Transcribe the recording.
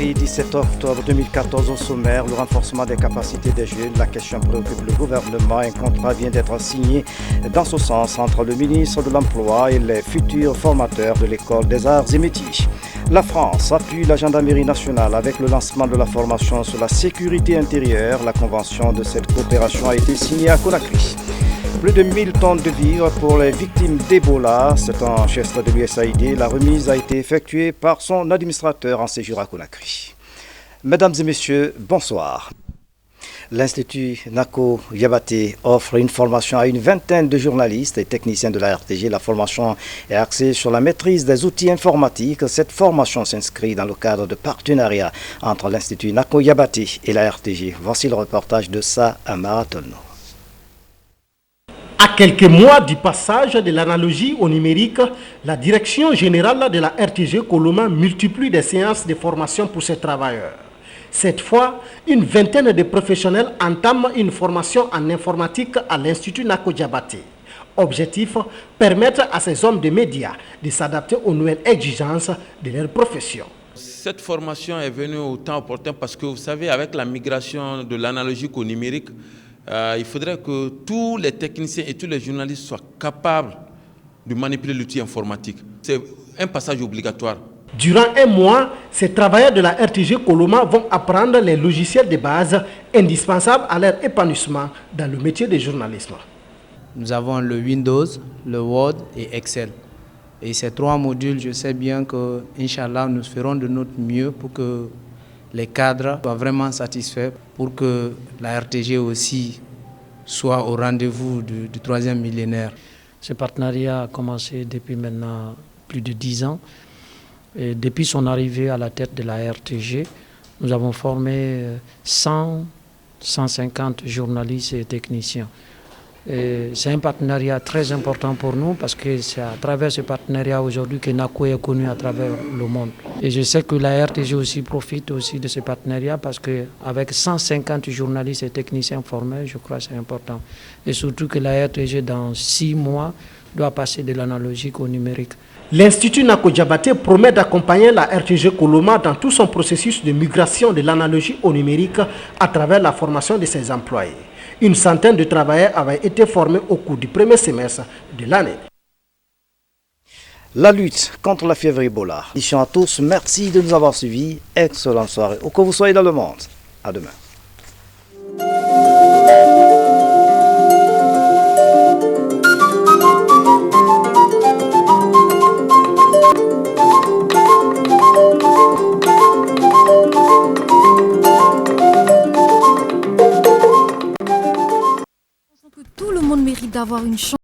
Conakry, 17 octobre 2014 au sommaire, le renforcement des capacités des jeunes. La question préoccupe le gouvernement. Un contrat vient d'être signé dans ce sens entre le ministre de l'Emploi et les futurs formateurs de l'École des Arts et Métiers. La France appuie la gendarmerie nationale avec le lancement de la formation sur la sécurité intérieure. La convention de cette coopération a été signée à Conakry. Plus de 1000 tonnes de vivres pour les victimes d'Ebola. C'est un geste de l'USAID. La remise a été effectuée par son administrateur en séjour à Conakry. Mesdames et messieurs, bonsoir. L'Institut Nako Yabaté offre une formation à une vingtaine de journalistes et techniciens de la RTG. La formation est axée sur la maîtrise des outils informatiques. Cette formation s'inscrit dans le cadre de partenariat entre l'Institut Nako Yabaté et la RTG. Voici le reportage de ça à Marathon. À quelques mois du passage de l'analogie au numérique, la direction générale de la RTG Coloma multiplie des séances de formation pour ses travailleurs. Cette fois, une vingtaine de professionnels entament une formation en informatique à l'Institut Nako Yabaté. Objectif, permettre à ces hommes de médias de s'adapter aux nouvelles exigences de leur profession. Cette formation est venue au temps opportun parce que vous savez, avec la migration de l'analogique au numérique, il faudrait que tous les techniciens et tous les journalistes soient capables de manipuler l'outil informatique. C'est un passage obligatoire. Durant un mois, ces travailleurs de la RTG Coloma vont apprendre les logiciels de base indispensables à leur épanouissement dans le métier de journalisme. Nous avons le Windows, le Word et Excel. Et ces trois modules, je sais bien que, Inch'Allah, nous ferons de notre mieux pour que les cadres soient vraiment satisfaits, pour que la RTG aussi soit au rendez-vous du troisième millénaire. Ce partenariat a commencé depuis maintenant plus de 10 ans. Et depuis son arrivée à la tête de la RTG, nous avons formé 150 journalistes et techniciens. C'est un partenariat très important pour nous parce que c'est à travers ce partenariat aujourd'hui que Nako est connu à travers le monde. Et je sais que la RTG aussi profite aussi de ce partenariat parce qu'avec 150 journalistes et techniciens formés, je crois que c'est important. Et surtout que la RTG dans 6 mois doit passer de l'analogique au numérique. L'Institut Nako Yabaté promet d'accompagner la RTG Coloma dans tout son processus de migration de l'analogie au numérique à travers la formation de ses employés. Une centaine de travailleurs avaient été formés au cours du premier semestre de l'année. La lutte contre la fièvre Ebola. Mission à tous, merci de nous avoir suivis. Excellente soirée. Où que vous soyez dans le monde. À demain. Tout le monde mérite d'avoir une chance.